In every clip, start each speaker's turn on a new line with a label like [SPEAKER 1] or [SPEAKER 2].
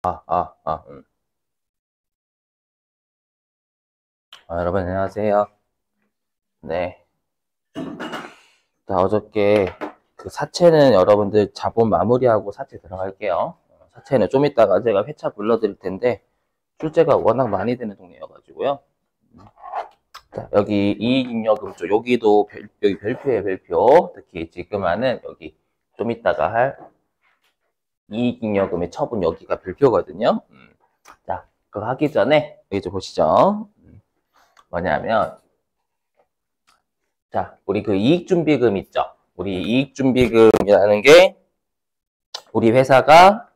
[SPEAKER 1] 음. 여러분 안녕하세요. 네. 자, 어저께 그 사채는 여러분들 자본 마무리하고 사채 들어갈게요. 사채는 좀 이따가 제가 회차 불러드릴 텐데 출제가 워낙 많이 되는 동네여가지고요. 자, 여기 이익잉여금 쪽 여기도 여기 별표에 별표. 특히 지금 하는 여기 좀 이따가 할 이익잉여금의 처분 여기가 별표거든요. 자, 그거 하기 전에 여기 좀 보시죠. 뭐냐면 자, 우리 그 이익준비금 있죠? 우리 이익준비금이라는 게 우리 회사가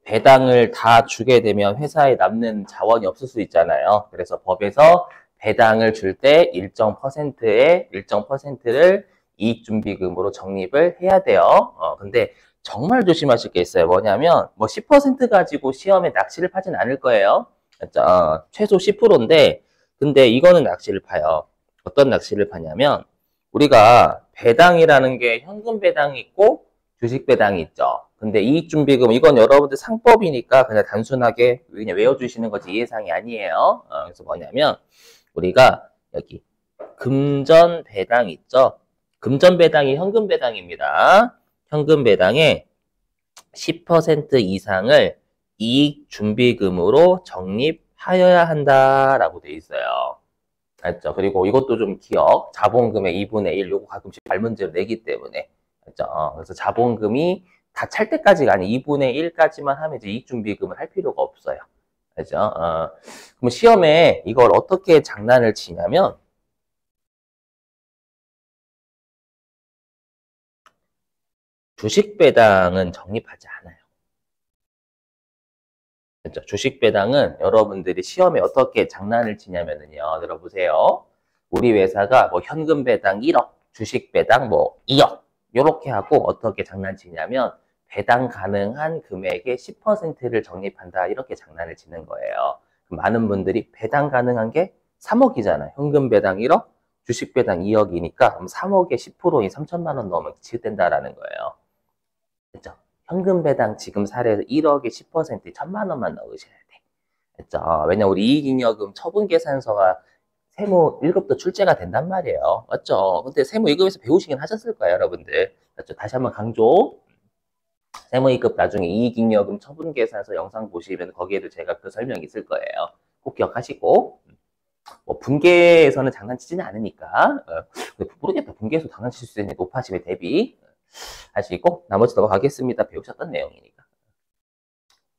[SPEAKER 1] 배당을 다 주게 되면 회사에 남는 자원이 없을 수 있잖아요. 그래서 법에서 배당을 줄 때 일정 퍼센트를 이익준비금으로 적립을 해야 돼요. 근데 정말 조심하실 게 있어요. 뭐냐면 뭐 10% 가지고 시험에 낚시를 파진 않을 거예요. 최소 10%인데 근데 이거는 낚시를 파요. 어떤 낚시를 파냐면 우리가 배당이라는 게 현금 배당이 있고 주식 배당이 있죠. 근데 이익준비금 이건 여러분들 상법이니까 그냥 단순하게 그냥 외워주시는 거지 이해사항이 아니에요. 그래서 뭐냐면 우리가 여기 금전 배당 있죠. 금전 배당이 현금 배당입니다. 현금 배당의 10% 이상을 이익준비금으로 적립하여야 한다라고 돼 있어요. 알죠? 그리고 이것도 좀 기억. 자본금의 2분의 1, 요거 가끔씩 발문제로 내기 때문에. 알죠? 그래서 자본금이 다 찰 때까지가 아니 2분의 1까지만 하면 이제 이익준비금을 할 필요가 없어요. 알죠? 그럼 시험에 이걸 어떻게 장난을 치냐면, 주식 배당은 적립하지 않아요. 그렇죠? 주식 배당은 여러분들이 시험에 어떻게 장난을 치냐면요. 들어보세요. 우리 회사가 뭐 현금 배당 1억, 주식 배당 뭐 2억 이렇게 하고 어떻게 장난치냐면 배당 가능한 금액의 10%를 적립한다 이렇게 장난을 치는 거예요. 많은 분들이 배당 가능한 게 3억이잖아요. 현금 배당 1억, 주식 배당 2억이니까 3억에 10%인 3천만 원 넣으면 지급된다라는 거예요. 그렇죠? 현금 배당 지금 사례에서 1억에 10% 1천만 원만 넣으셔야 돼. 그렇죠? 왜냐 우리 이익잉여금 처분계산서가 세무 1급도 출제가 된단 말이에요. 맞죠? 근데 세무 2급에서 배우시긴 하셨을 거예요, 여러분들. 맞죠? 다시 한번 강조. 세무 2급 나중에 이익잉여금 처분계산서 영상 보시면 거기에도 제가 그 설명이 있을 거예요. 꼭 기억하시고. 뭐 분계에서는 장난치지는 않으니까. 모르겠다. 분계에서 장난칠 수 있는 높아짐에 대비. 하시고 나머지 넘어가겠습니다. 배우셨던 내용이니까.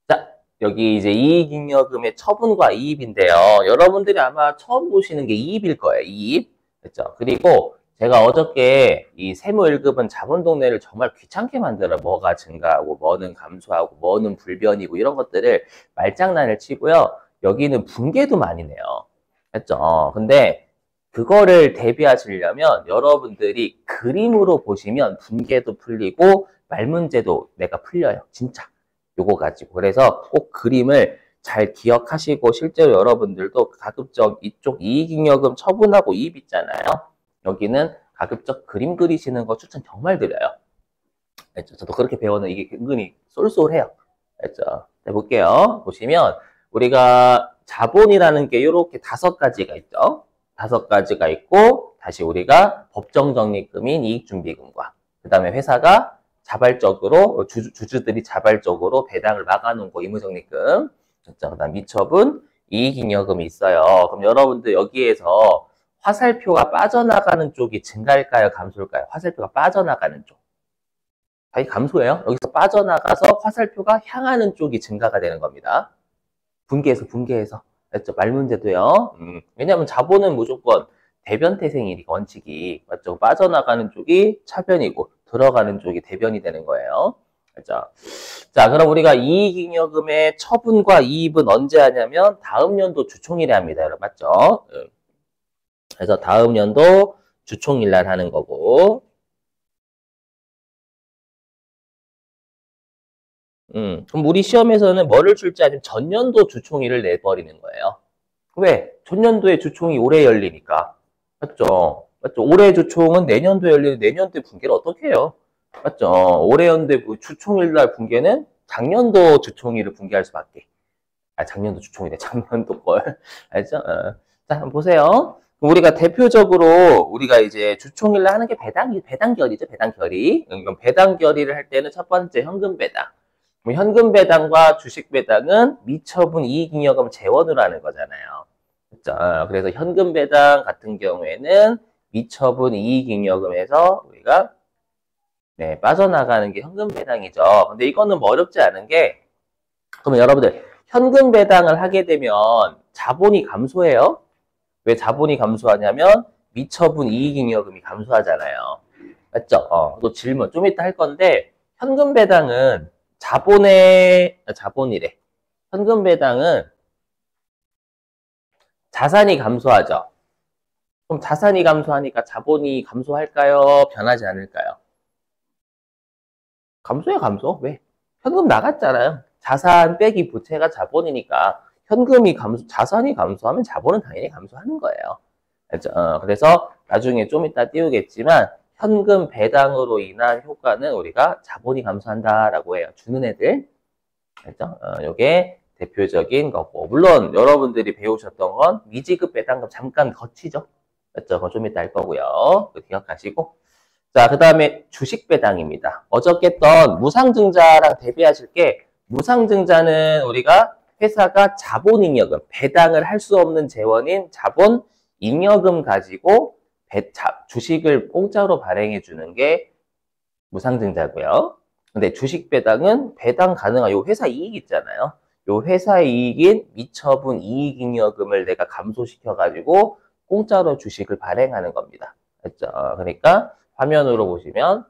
[SPEAKER 1] 자, 여기 이제 이익잉여금의 처분과 이입인데요. 여러분들이 아마 처음 보시는 게 이입일 거예요. 이입. 그렇죠? 그리고 제가 어저께 이 세무 1급은 자본동네를 정말 귀찮게 만들어 뭐가 증가하고 뭐는 감소하고 뭐는 불변이고 이런 것들을 말장난을 치고요. 여기는 분계도 많이 내요. 그렇죠? 근데 그거를 대비하시려면 여러분들이 그림으로 보시면 분계도 풀리고 말문제도 내가 풀려요. 진짜. 요거 가지고. 그래서 꼭 그림을 잘 기억하시고 실제로 여러분들도 가급적 이쪽 이익잉여금 처분하고 이입 있잖아요. 여기는 가급적 그림 그리시는 거 추천 정말 드려요. 알죠? 저도 그렇게 배우는 이게 은근히 쏠쏠해요. 알죠? 해볼게요. 보시면 우리가 자본이라는 게 이렇게 5가지가 있죠. 5가지가 있고 다시 우리가 법정적립금인 이익준비금과 그 다음에 회사가 자발적으로 주주들이 자발적으로 배당을 막아놓은 거 의무적립금 그렇죠? 그 다음 미처분 이익잉여금이 있어요. 그럼 여러분들 여기에서 화살표가 빠져나가는 쪽이 증가일까요? 감소일까요? 화살표가 빠져나가는 쪽. 당연히 감소해요. 여기서 빠져나가서 화살표가 향하는 쪽이 증가가 되는 겁니다. 분계해서. 맞죠? 말 문제도요. 왜냐하면 자본은 무조건 대변태생이니까 원칙이. 맞죠? 빠져나가는 쪽이 차변이고 들어가는 쪽이 대변이 되는 거예요. 그렇죠? 자, 그럼 우리가 이익잉여금의 처분과 이입은 언제 하냐면 다음 연도 주총일에 합니다. 여러분 맞죠? 그래서 다음 연도 주총일 날 하는 거고 그럼 우리 시험에서는 뭐를 줄지 아니면 전년도 주총일을 내버리는 거예요. 왜? 전년도에 주총이 올해 열리니까. 맞죠? 맞죠? 올해 주총은 내년도에 열리는 내년도에 분계를 어떻게 해요? 맞죠? 올해 연도에 주총일 날 분계는 작년도 주총일을 분계할 수밖에. 작년도 주총이네. 작년도 걸. 알죠? 자, 한번 보세요. 우리가 대표적으로 우리가 이제 주총일날 하는 게 배당결이죠. 배당결의. 그럼 배당결의를 할 때는 첫 번째 현금 배당. 현금 배당과 주식 배당은 미처분 이익잉여금 재원으로 하는 거잖아요. 그렇죠? 그래서 현금 배당 같은 경우에는 미처분 이익잉여금에서 우리가 빠져나가는 게 현금 배당이죠. 근데 이거는 뭐 어렵지 않은 게, 그러면 여러분들 현금 배당을 하게 되면 자본이 감소해요. 왜 자본이 감소하냐면 미처분 이익잉여금이 감소하잖아요. 맞죠? 또 질문 좀 이따 할 건데, 현금 배당은 자본이래. 현금 배당은 자산이 감소하죠. 그럼 자산이 감소하니까 자본이 감소할까요? 변하지 않을까요? 감소해, 감소. 왜? 현금 나갔잖아요. 자산 빼기 부채가 자본이니까 자산이 감소하면 자본은 당연히 감소하는 거예요. 그렇죠? 그래서 나중에 좀 이따 띄우겠지만 현금 배당으로 인한 효과는 우리가 자본이 감소한다라고 해요. 주는 애들. 그렇죠? 요게 대표적인 거고. 물론 여러분들이 배우셨던 건 미지급 배당금 잠깐 거치죠. 그렇죠? 그거 좀 이따 할 거고요. 기억하시고. 자, 그 다음에 주식 배당입니다. 어저께 했던 무상증자랑 대비하실 게, 무상증자는 우리가 회사가 자본잉여금, 배당을 할 수 없는 재원인 자본잉여금 가지고 주식을 공짜로 발행해 주는 게 무상증자고요. 근데 주식 배당은 배당 가능한 요 회사 이익 있잖아요. 요 회사 이익인 미처분 이익잉여금을 내가 감소시켜 가지고 공짜로 주식을 발행하는 겁니다. 그렇죠? 그러니까 화면으로 보시면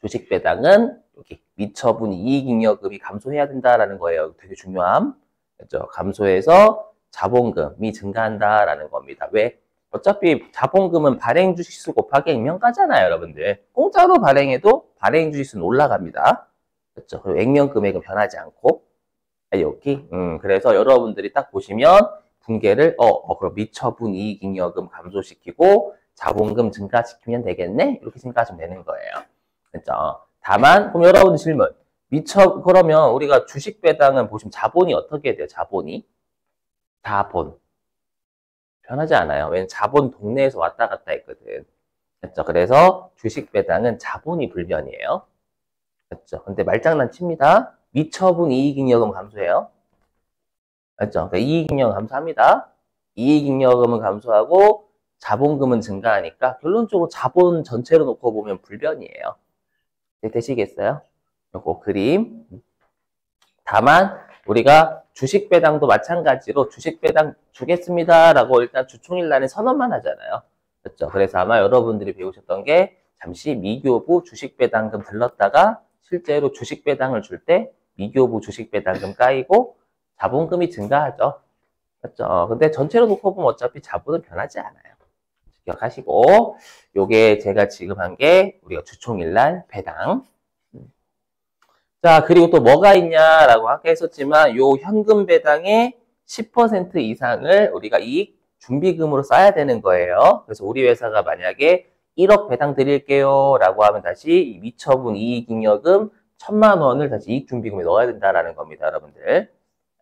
[SPEAKER 1] 주식 배당은 여기 미처분 이익잉여금이 감소해야 된다라는 거예요. 되게 중요함. 그렇죠? 감소해서 자본금이 증가한다라는 겁니다. 왜? 어차피 자본금은 발행 주식수 곱하기 액면가잖아요, 여러분들. 공짜로 발행해도 발행 주식수는 올라갑니다. 그렇죠? 그리고 액면 금액은 변하지 않고. 여기. 그래서 여러분들이 딱 보시면 분계를 그럼 미처분 이익잉여금 감소시키고 자본금 증가시키면 되겠네? 이렇게 생각하시면 되는 거예요. 그렇죠? 다만, 그럼 여러분 질문. 그러면 우리가 주식 배당은 보시면 자본이 어떻게 돼요? 자본이? 자본. 변하지 않아요. 왜냐면 자본 동네에서 왔다 갔다 했거든. 그렇죠? 그래서 주식 배당은 자본이 불변이에요. 그렇죠? 근데 말장난 칩니다. 미처분 이익잉여금 감소해요. 그렇죠? 그러니까 이익잉여금 감소합니다. 이익잉여금은 감소하고 자본금은 증가하니까 결론적으로 자본 전체로 놓고 보면 불변이에요. 되시겠어요? 요거 그림. 다만 우리가 주식 배당도 마찬가지로 주식 배당 주겠습니다라고 일단 주총일 날에 선언만 하잖아요. 그렇죠? 그래서 아마 여러분들이 배우셨던 게 잠시 미교부 주식 배당금 들렀다가 실제로 주식 배당을 줄 때 미교부 주식 배당금 까이고 자본금이 증가하죠. 그렇죠? 근데 전체로 놓고 보면 어차피 자본은 변하지 않아요. 기억하시고, 요게 제가 지금 한 게 우리가 주총일날 배당. 자, 그리고 또 뭐가 있냐라고 아까 했었지만 요 현금 배당의 10% 이상을 우리가 이익 준비금으로 써야 되는 거예요. 그래서 우리 회사가 만약에 1억 배당 드릴게요 라고 하면 다시 미처분 이익잉여금 1,000만 원을 다시 이익 준비금에 넣어야 된다라는 겁니다, 여러분들.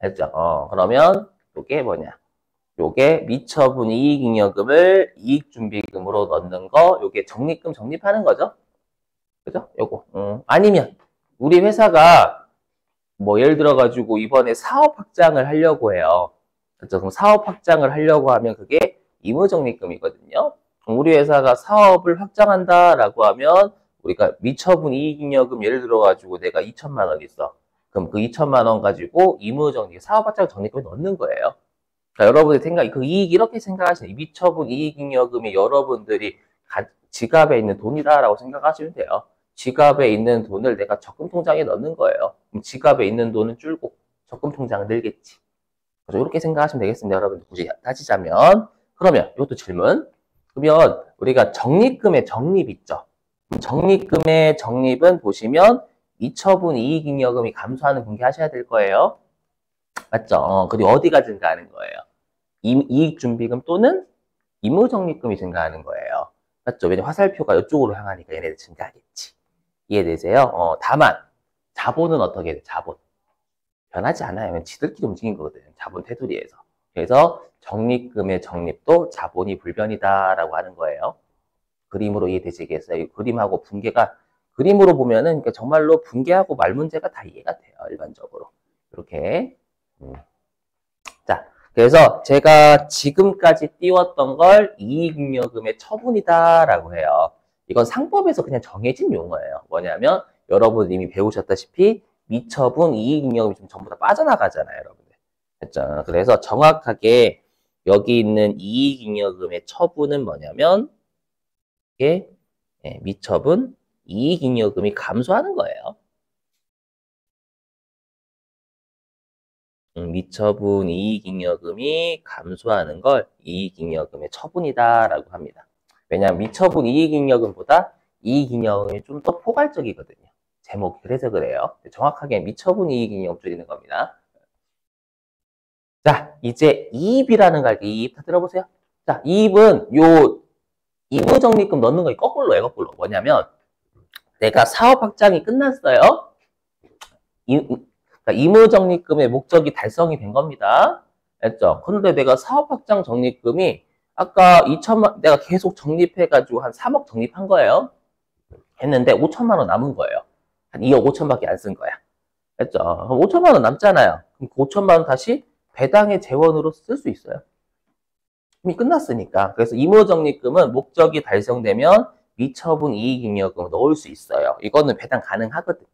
[SPEAKER 1] 알죠? 그러면 요게 뭐냐? 요게 미처분 이익잉여금을 이익준비금으로 넣는 거, 요게 적립금 적립하는 거죠. 그죠? 요거. 아니면 우리 회사가 뭐 예를 들어 가지고 이번에 사업 확장을 하려고 해요. 그렇죠? 그럼 사업 확장을 하려고 하면 그게 임의적립금이거든요. 우리 회사가 사업을 확장한다라고 하면 우리가 미처분 이익잉여금 예를 들어 가지고 내가 2천만 원 있어. 그럼 그 2천만 원 가지고 임의적립 사업 확장 적립금에 넣는 거예요. 그러니까 여러분의 생각, 그 이익 이렇게 생각하시면 미처분 이익잉여금이 여러분들이 지갑에 있는 돈이다라고 생각하시면 돼요. 지갑에 있는 돈을 내가 적금통장에 넣는 거예요. 그럼 지갑에 있는 돈은 줄고 적금통장은 늘겠지. 그래서 이렇게 생각하시면 되겠습니다. 여러분들 굳이 따지자면. 그러면 이것도 질문. 그러면 우리가 적립금의 적립 있죠. 적립금의 적립은 보시면 미처분 이익잉여금이 감소하는 분기하셔야 될 거예요. 맞죠? 그리고 어디가 증가하는 거예요? 이익준비금 또는 임의적립금이 증가하는 거예요. 맞죠? 왜냐면 화살표가 이쪽으로 향하니까 얘네들 증가하겠지. 이해되세요? 다만 자본은 어떻게 돼? 자본. 변하지 않아요. 지들끼리 움직인 거거든요. 자본 테두리에서. 그래서 적립금의 적립도 자본이 불변이다라고 하는 거예요. 그림으로 이해되시겠어요? 이 그림하고 분계가 그림으로 보면은 그러니까 정말로 분계하고 말 문제가 다 이해가 돼요. 일반적으로. 이렇게. 자, 그래서 제가 지금까지 띄웠던 걸 이익잉여금의 처분이다라고 해요. 이건 상법에서 그냥 정해진 용어예요. 뭐냐면 여러분 이미 배우셨다시피 미처분, 이익잉여금이 좀 전부 다 빠져나가잖아요, 여러분들. 됐죠? 그래서 정확하게 여기 있는 이익잉여금의 처분은 뭐냐면 이게 미처분, 이익잉여금이 감소하는 거예요. 미처분 이익잉여금이 감소하는 걸 이익잉여금의 처분이다라고 합니다. 왜냐하면 미처분 이익잉여금보다 이익잉여금이 좀 더 포괄적이거든요. 제목이 그래서 그래요. 정확하게 미처분 이익잉여금 줄이는 겁니다. 자, 이제 이입이라는 거 할게요. 이입 다 들어보세요. 자, 이입은 요 이무적립금 넣는 거 거꾸로예요. 거꾸로. 뭐냐면 내가 사업 확장이 끝났어요. 그러니까 이무적립금의 목적이 달성이 된 겁니다. 알죠? 그런데 내가 사업 확장 적립금이 아까 2천만 내가 계속 적립해가지고 한 3억 적립한 거예요. 했는데 5천만 원 남은 거예요. 한 2억 5천밖에 안 쓴 거야. 알죠? 그럼 5천만 원 남잖아요. 그럼 그 5천만 원 다시 배당의 재원으로 쓸 수 있어요. 이미 끝났으니까. 그래서 이무적립금은 목적이 달성되면 미처분 이익잉여금을 넣을 수 있어요. 이거는 배당 가능하거든.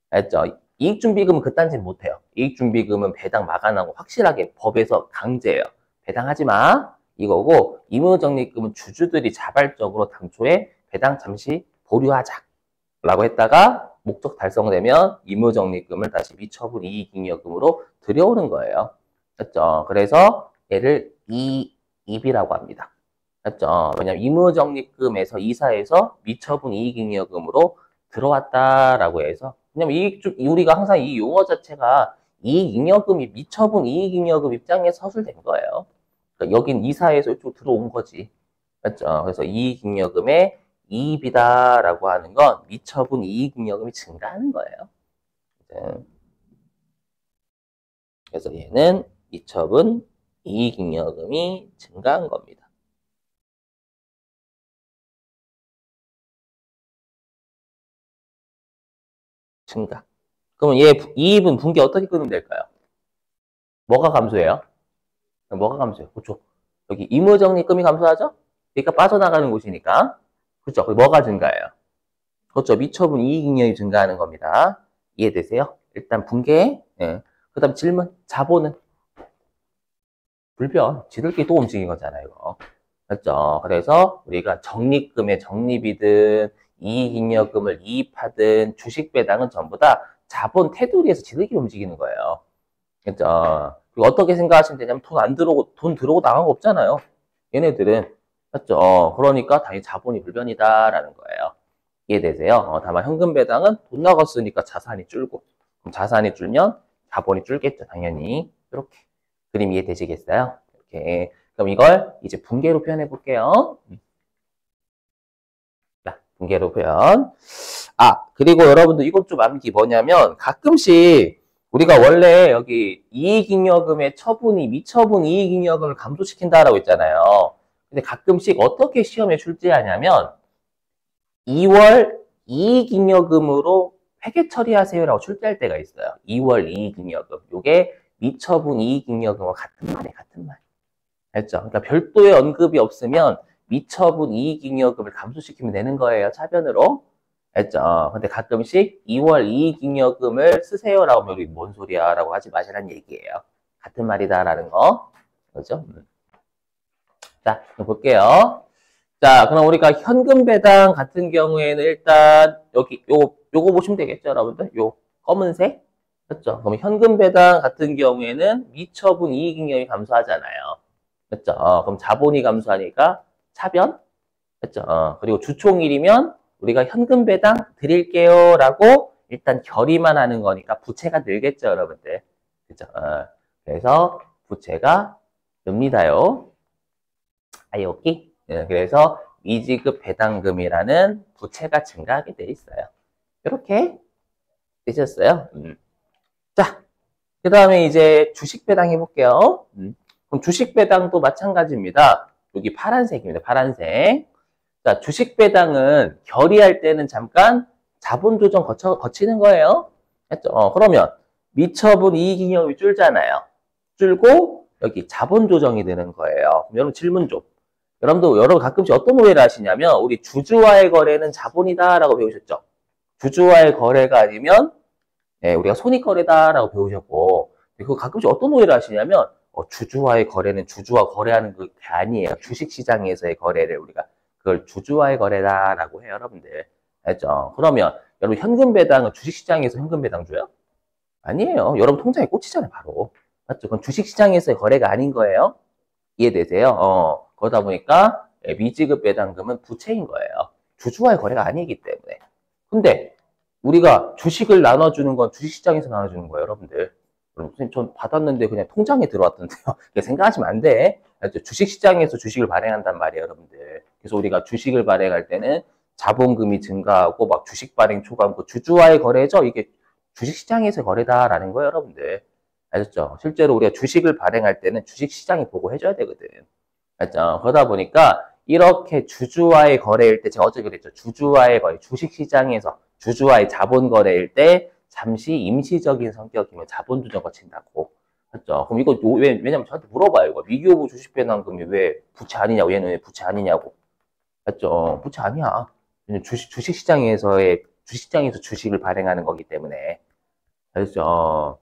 [SPEAKER 1] 알죠? 이익준비금은 그딴 짓 못해요. 이익준비금은 배당 막아나고 확실하게 법에서 강제예요. 배당하지 마. 이거고 임의적립금은 주주들이 자발적으로 당초에 배당 잠시 보류하자 라고 했다가 목적 달성되면 임의적립금을 다시 미처분 이익잉여금으로 들여오는 거예요. 맞죠? 그래서 얘를 이입이라고 합니다. 맞죠? 왜냐면 임의적립금에서 이사해서 미처분 이익잉여금으로 들어왔다라고 해서 왜냐면 우리가 항상 이 용어 자체가 이익잉여금이 미처분 이익잉여금 입장에 서술된 거예요. 그러니까 여긴 이사해서 이쪽 들어온 거지. 맞죠? 그래서 이익잉여금의 이입이다라고 하는 건 미처분 이익잉여금이 증가하는 거예요. 그래서 얘는 미처분 이익잉여금이 증가한 겁니다. 증가. 그러면 얘 이입은 분기 어떻게 끊으면 될까요? 뭐가 감소해요? 뭐가 감소해요? 그렇죠. 여기 임의적립금이 감소하죠? 그러니까 빠져나가는 곳이니까. 그렇죠. 뭐가 증가해요? 그렇죠. 미처분 이익잉여금이 증가하는 겁니다. 이해되세요? 일단 분계. 예. 그 다음 질문. 자본은? 불변. 지들끼리 또 움직인 거잖아요, 이거. 그렇죠. 그래서 우리가 적립금의 적립이든 이익잉여금을 이입하든 주식 배당은 전부 다 자본 테두리에서 지들끼리 움직이는 거예요. 그렇죠. 그리고 어떻게 생각하시면 되냐면 돈 들어오고 나간 거 없잖아요. 얘네들은. 맞죠? 그러니까 당연히 자본이 불변이다라는 거예요. 이해되세요? 다만 현금 배당은 돈 나갔으니까 자산이 줄고 그럼 자산이 줄면 자본이 줄겠죠. 당연히. 이렇게 그림 이해되시겠어요? 이렇게 그럼 이걸 이제 분계로 표현해 볼게요. 자, 분계로 표현. 그리고 여러분들 이것 좀 암기 뭐냐면 가끔씩 우리가 원래 여기 이익잉여금의 처분이 미처분 이익잉여금을 감소시킨다라고 했잖아요. 근데 가끔씩 어떻게 시험에 출제하냐면 2월 이익잉여금으로 회계 처리하세요라고 출제할 때가 있어요. 2월 이익잉여금. 요게 미처분 이익잉여금과 같은 말이에요. 같은 말. 알죠? 그러니까 별도의 언급이 없으면 미처분 이익잉여금을 감소시키면 되는 거예요. 차변으로. 알죠? 근데 가끔씩 2월 이익잉여금을 쓰세요라고 하면 우리 뭔 소리야 라고 하지 마시라는 얘기예요. 같은 말이다라는 거. 그렇죠? 자, 그럼 볼게요. 자, 그럼 우리가 현금 배당 같은 경우에는 일단 여기 요거 보시면 되겠죠, 여러분들? 요 검은색. 그렇죠? 그럼 현금 배당 같은 경우에는 미처분 이익잉여금이 감소하잖아요. 그렇죠? 그럼 자본이 감소하니까 차변. 그렇죠? 그리고 주총일이면 우리가 현금 배당 드릴게요라고 일단 결의만 하는 거니까 부채가 늘겠죠, 여러분들. 그렇죠? 그래서 부채가 늡니다요. 여기. 네, 그래서 미지급 배당금이라는 부채가 증가하게 돼 있어요. 이렇게 되셨어요. 자, 그 다음에 이제 주식 배당 해볼게요. 그럼 주식 배당도 마찬가지입니다. 여기 파란색입니다. 파란색. 자, 주식 배당은 결의할 때는 잠깐 자본 조정 거치는 거예요. 했죠? 그러면 미처분 이익잉여금이 줄잖아요. 줄고 여기 자본 조정이 되는 거예요. 그럼 여러분 질문 좀. 여러분 가끔씩 어떤 오해를 하시냐면 우리 주주와의 거래는 자본이다라고 배우셨죠? 주주와의 거래가 아니면 우리가 손익거래다라고 배우셨고 그거 가끔씩 어떤 오해를 하시냐면 주주와의 거래는 주주와 거래하는 게 아니에요. 주식시장에서의 거래를 우리가 그걸 주주와의 거래다라고 해요. 여러분들. 알죠? 그러면 여러분 현금 배당은 주식시장에서 현금 배당 줘요? 아니에요. 여러분 통장에 꽂히잖아요. 바로. 맞죠? 그건 주식시장에서의 거래가 아닌 거예요. 이해되세요? 그러다 보니까 미지급 배당금은 부채인 거예요. 주주와의 거래가 아니기 때문에. 근데 우리가 주식을 나눠주는 건 주식시장에서 나눠주는 거예요, 여러분들. 그럼 선생님 전 받았는데 그냥 통장에 들어왔던데요. 생각하시면 안 돼. 주식시장에서 주식을 발행한단 말이에요, 여러분들. 그래서 우리가 주식을 발행할 때는 자본금이 증가하고 막 주식 발행 초과 주주와의 거래죠. 이게 주식시장에서 거래다라는 거예요, 여러분들. 아셨죠? 실제로 우리가 주식을 발행할 때는 주식시장이 보고 해줘야 되거든. 알죠? 그러다 보니까 이렇게 주주와의 거래일 때 제가 어제 그랬죠. 주주와의 거래, 주식시장에서 주주와의 자본 거래일 때 잠시 임시적인 성격이면 자본 조정 거친다고. 맞죠? 그럼 이거 왜냐면 저한테 물어봐요. 이거 미교부 주식 배당금이 왜 부채 아니냐고. 얘는 왜 부채 아니냐고. 맞죠? 부채 아니야. 주식시장에서 주식을 발행하는 거기 때문에. 알죠?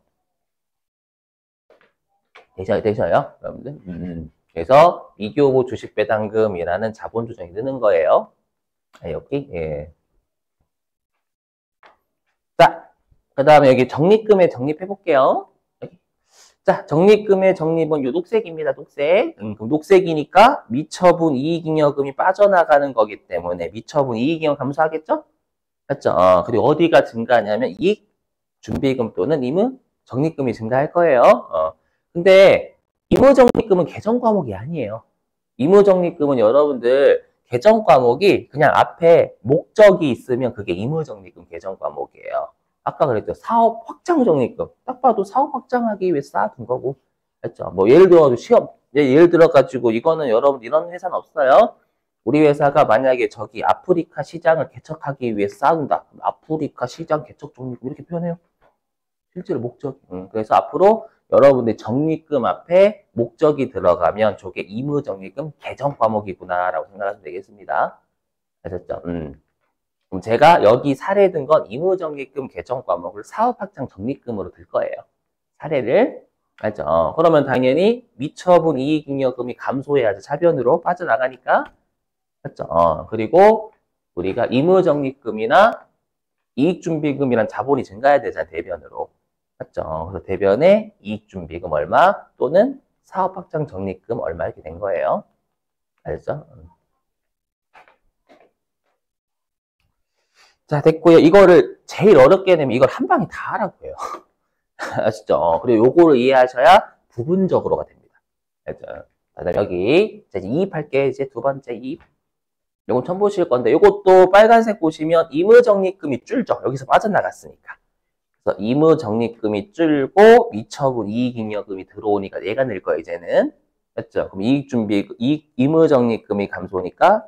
[SPEAKER 1] 되셔요? 여러분들? 그래서 미교부 주식 배당금이라는 자본 조정이 느는 거예요. 여기, 예. 자, 그 다음에 여기 적립금에 적립해볼게요. 자, 적립금의 적립은 요 녹색입니다. 녹색. 그럼 녹색이니까 미처분 이익잉여금이 빠져나가는 거기 때문에 미처분 이익잉여금 감소하겠죠? 맞죠? 그리고 어디가 증가하냐면 이익 준비금 또는 임의 적립금이 증가할 거예요. 근데 임의 적립금은 개정 과목이 아니에요. 임의 적립금은 여러분들 개정 과목이 그냥 앞에 목적이 있으면 그게 임의 적립금 개정 과목이에요. 아까 그랬죠. 사업 확장 적립금. 딱 봐도 사업 확장하기 위해 쌓아둔 거고. 했죠. 뭐 예를 들어 예를 들어 가지고 이거는 여러분 이런 회사는 없어요. 우리 회사가 만약에 저기 아프리카 시장을 개척하기 위해 쌓아둔다. 아프리카 시장 개척 적립금 이렇게 표현해요. 실제로 목적. 그래서 앞으로 여러분들 적립금 앞에 목적이 들어가면 저게 임의 적립금 개정 과목이구나라고 생각하시면 되겠습니다. 아셨죠? 그럼 제가 여기 사례 든 건 임의 적립금 개정 과목을 사업 확장 적립금으로 들 거예요. 사례를. 알죠? 그러면 당연히 미처분 이익잉여금이 감소해야지 차변으로 빠져나가니까. 맞죠? 그리고 우리가 임의 적립금이나 이익준비금이란 자본이 증가해야 되잖아요. 대변으로. 맞죠? 그래서 대변에 이익준비금 얼마 또는 사업확장 적립금 얼마 이렇게 된 거예요. 알죠? 자, 됐고요. 이거를 제일 어렵게 내면 이걸 한 방에 다 하라고 해요. 아시죠? 그리고 요거를 이해하셔야 부분적으로가 됩니다. 알죠? 그다음 여기 이제 이입할게. 이제 두 번째 이입. 요건 처음 보실 건데 요것도 빨간색 보시면 임의 적립금이 줄죠. 여기서 빠져나갔으니까. 그래서 임의 적립금이 줄고 미처분 이익잉여금이 들어오니까 얘가 늘 거예요. 이제는. 맞죠? 그럼 임의 적립금이 감소니까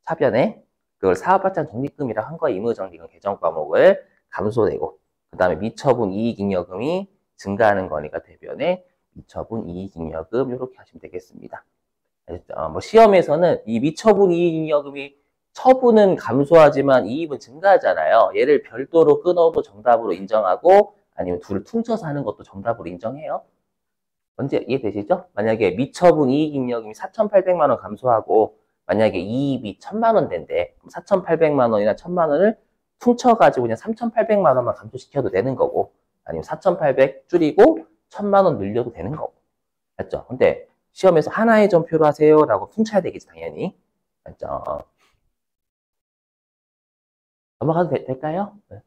[SPEAKER 1] 차변에 그걸 사업발전 적립금이라고 한 거예요. 임의 적립금 개정 과목을 감소되고 그 다음에 미처분 이익잉여금이 증가하는 거니까 대변에 미처분 이익잉여금 이렇게 하시면 되겠습니다. 뭐 시험에서는 이 미처분 이익잉여금이 처분은 감소하지만 이익은 증가하잖아요. 얘를 별도로 끊어도 정답으로 인정하고 아니면 둘을 퉁쳐서 하는 것도 정답으로 인정해요. 언제 이해되시죠? 만약에 미처분 이익잉여금이 4,800만 원 감소하고 만약에 이익이 1,000만 원 된대. 그럼 4,800만 원이나 1,000만 원을 퉁쳐가지고 그냥 3,800만 원만 감소시켜도 되는 거고 아니면 4,800 줄이고 1,000만 원 늘려도 되는 거고. 맞죠? 근데 시험에서 하나의 점표로 하세요 라고 퉁쳐야 되겠지 당연히. 맞죠? 넘어가도 될까요? 네.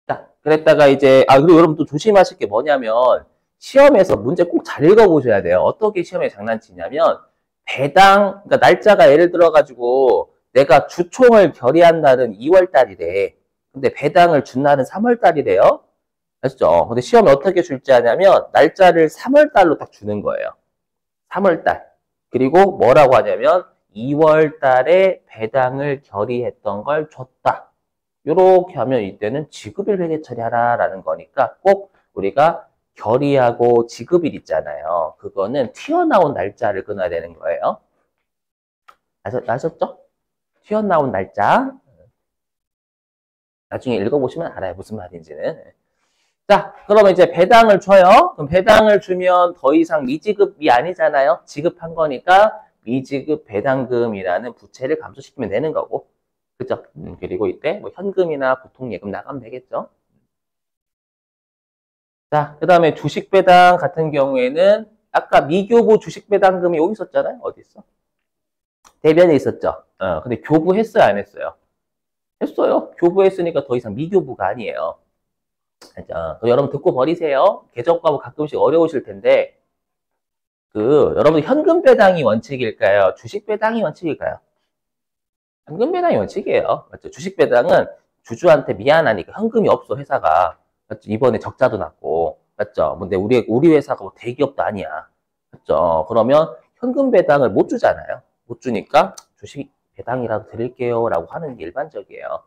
[SPEAKER 1] 자, 그랬다가 이제 그리고 여러분 또 조심하실 게 뭐냐면 시험에서 문제 꼭 잘 읽어보셔야 돼요. 어떻게 시험에 장난치냐면 배당, 그러니까 날짜가 예를 들어가지고 내가 주총을 결의한 날은 2월 달이래. 근데 배당을 준 날은 3월 달이래요. 아시죠? 근데 시험에 어떻게 줄지 아냐면 날짜를 3월 달로 딱 주는 거예요. 3월 달. 그리고 뭐라고 하냐면 2월 달에 배당을 결의했던 걸 줬다. 이렇게 하면 이때는 지급일 회계 처리하라라는 거니까 꼭 우리가 결의하고 지급일 있잖아요. 그거는 튀어나온 날짜를 끊어야 되는 거예요. 아셨죠? 튀어나온 날짜. 나중에 읽어보시면 알아요. 무슨 말인지는. 자, 그러면 이제 배당을 줘요. 그럼 배당을 주면 더 이상 미지급이 아니잖아요. 지급한 거니까 미지급 배당금이라는 부채를 감소시키면 되는 거고. 그죠? 그리고 이때 뭐 현금이나 보통예금 나가면 되겠죠. 자, 그 다음에 주식배당 같은 경우에는 아까 미교부 주식배당금이 여기 있었잖아요. 어디 있어? 대변에 있었죠. 근데 교부했어요? 안 했어요? 했어요. 교부했으니까 더 이상 미교부가 아니에요. 자, 여러분 듣고 버리세요. 개정과목 가끔씩 어려우실 텐데 여러분 현금 배당이 원칙일까요? 주식 배당이 원칙일까요? 현금 배당이 원칙이에요. 맞죠? 주식 배당은 주주한테 미안하니까 현금이 없어 회사가. 맞죠? 이번에 적자도 났고. 맞죠? 근데 우리 회사가 뭐 대기업도 아니야. 맞죠? 그러면 현금 배당을 못 주잖아요. 못 주니까 주식 배당이라도 드릴게요라고 하는 게 일반적이에요.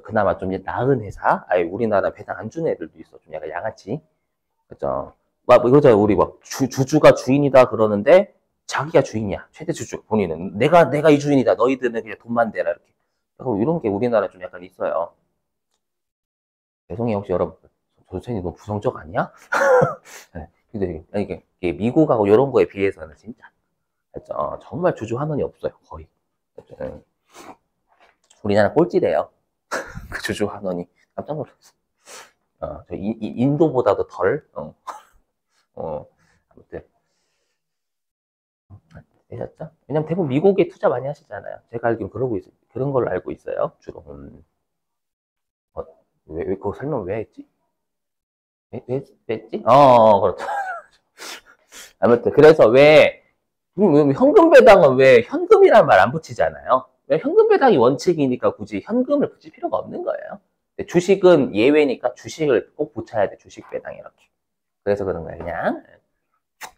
[SPEAKER 1] 그나마 좀 나은 회사, 우리나라 배당 안 주는 애들도 있어. 좀 약간 양아치. 그죠? 막, 이거죠. 우리 막, 주주가 주인이다 그러는데, 자기가 주인이야. 최대 주주, 본인은. 내가 이 주인이다. 너희들은 그냥 돈만 대라. 이렇게. 이런 게 우리나라에 좀 약간 있어요. 죄송해요. 혹시 여러분, 조선이 너무 부정적 아니야? 네, 근데 이게 미국하고 이런 거에 비해서는 진짜. 그죠? 정말 주주 환원이 없어요. 거의. 그죠? 우리나라 꼴찌래요. 그 주주 환원이. 깜짝 놀랐어. 인도보다도 덜. 아무튼. 되셨죠? 왜냐면 대부분 미국에 투자 많이 하시잖아요. 제가 알기로 그런 걸로 알고 있어요. 주로. 그거 설명 왜 했지? 왜 했지? 그렇죠. 아무튼, 그래서 현금 배당은 왜 현금이란 말 안 붙이잖아요. 왜 현금 배당이 원칙이니까 굳이 현금을 붙일 필요가 없는 거예요. 주식은 예외니까 주식을 꼭 붙여야 돼. 주식 배당 이렇게. 그래서 그런 거예요. 그냥.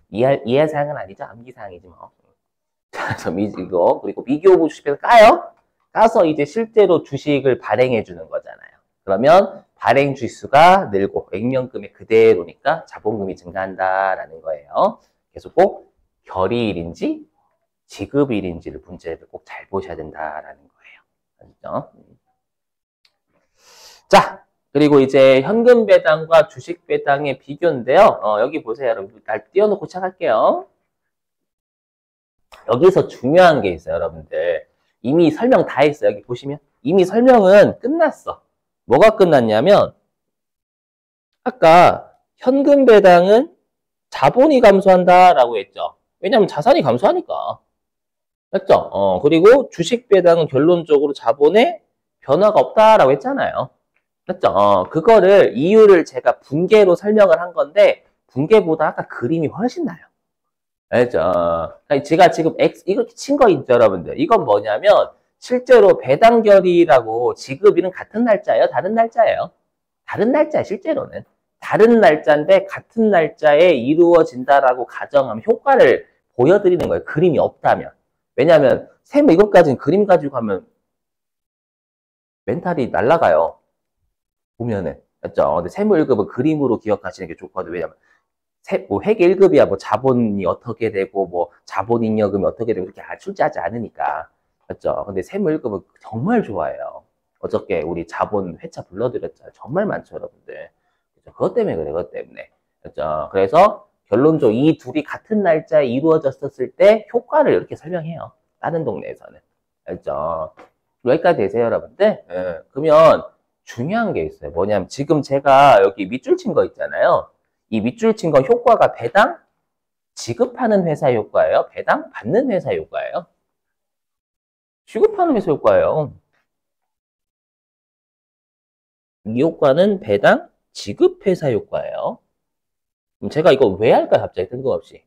[SPEAKER 1] 이해할 사항은 아니죠. 암기사항이지 뭐. 자, 그래서 이거 그리고 미교부 주식에서 까서 이제 실제로 주식을 발행해 주는 거잖아요. 그러면 발행 주수가 늘고 액면금이 그대로니까 자본금이 증가한다라는 거예요. 그래서 꼭 결의일인지 지급일인지를 문제를 꼭 잘 보셔야 된다라는 거예요. 아시죠? 자, 그리고 이제 현금 배당과 주식 배당의 비교인데요. 여기 보세요, 여러분. 날 띄워놓고 시작할게요. 여기서 중요한 게 있어요, 여러분들. 이미 설명 다 했어요. 여기 보시면. 이미 설명은 끝났어. 뭐가 끝났냐면, 아까 현금 배당은 자본이 감소한다라고 했죠. 왜냐면 자산이 감소하니까. 맞죠? 그리고 주식 배당은 결론적으로 자본에 변화가 없다라고 했잖아요. 맞죠? 그거를, 이유를 제가 분계로 설명을 한 건데, 분계보다 아까 그림이 훨씬 나요. 알죠? 제가 지금 이거 친 거 있죠, 여러분들? 이건 뭐냐면, 실제로 배당결의라고 지급일은 같은 날짜예요? 다른 날짜예요? 다른 날짜예요, 실제로는. 다른 날짜인데, 같은 날짜에 이루어진다라고 가정하면 효과를 보여드리는 거예요. 그림이 없다면. 왜냐면, 세무 이것까지는 그림 가지고 하면 멘탈이 날아가요. 보면은. 맞죠? 근데 세무 1급은 그림으로 기억하시는 게 좋거든요. 왜냐면, 뭐 회계 1급이야 뭐 자본이 어떻게 되고 뭐 자본 잉여금이 어떻게 되고 이렇게 출제하지 않으니까. 맞죠? 근데 세무 1급은 정말 좋아해요. 어저께 우리 자본 회차 불러드렸잖아요. 정말 많죠, 여러분들. 그죠? 그것 때문에 그래, 그것 때문에. 그죠? 그래서 결론적으로 이 둘이 같은 날짜에 이루어졌을 때 효과를 이렇게 설명해요. 다른 동네에서는. 그죠? 여기까지 되세요, 여러분들? 그러면 중요한 게 있어요. 뭐냐면 지금 제가 여기 밑줄 친 거 있잖아요. 이 밑줄 친 건 효과가 배당 지급하는 회사 효과예요? 배당 받는 회사 효과예요? 지급하는 회사 효과예요. 이 효과는 배당 지급 회사 효과예요. 그럼 제가 이거 왜 할까요? 갑자기 뜬금없이.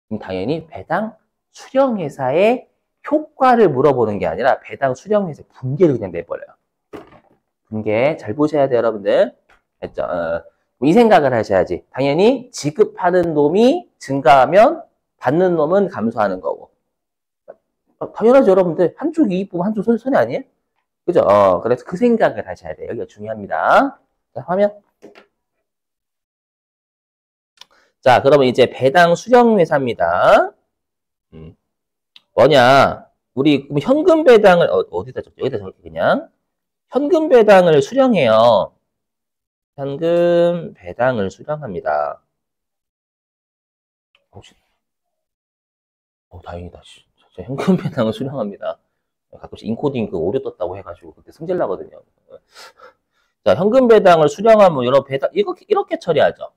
[SPEAKER 1] 그럼 당연히 배당 수령 회사의 효과를 물어보는 게 아니라 배당 수령 회사의 분계를 그냥 내버려요. 분계 잘 보셔야 돼요, 여러분들. 했죠. 이 생각을 하셔야지. 당연히 지급하는 놈이 증가하면 받는 놈은 감소하는 거고. 당연하죠, 여러분들. 한쪽 이익 보면 한쪽 손해 아니에요? 그죠? 그래서 그 생각을 하셔야 돼요. 여기가 중요합니다. 자, 화면. 자, 그러면 이제 배당 수령 회사입니다. 뭐냐? 우리 현금 배당을 어디다 적죠? 여기다 적을게 그냥. 현금 배당을 수령해요. 현금 배당을 수령합니다. 혹시 다행이다. 진짜 현금 배당을 수령합니다. 가끔씩 인코딩 그 오류 떴다고 해가지고 그때 승질 나거든요. 자, 현금 배당을 수령하면 여러 배당 이렇게 처리하죠.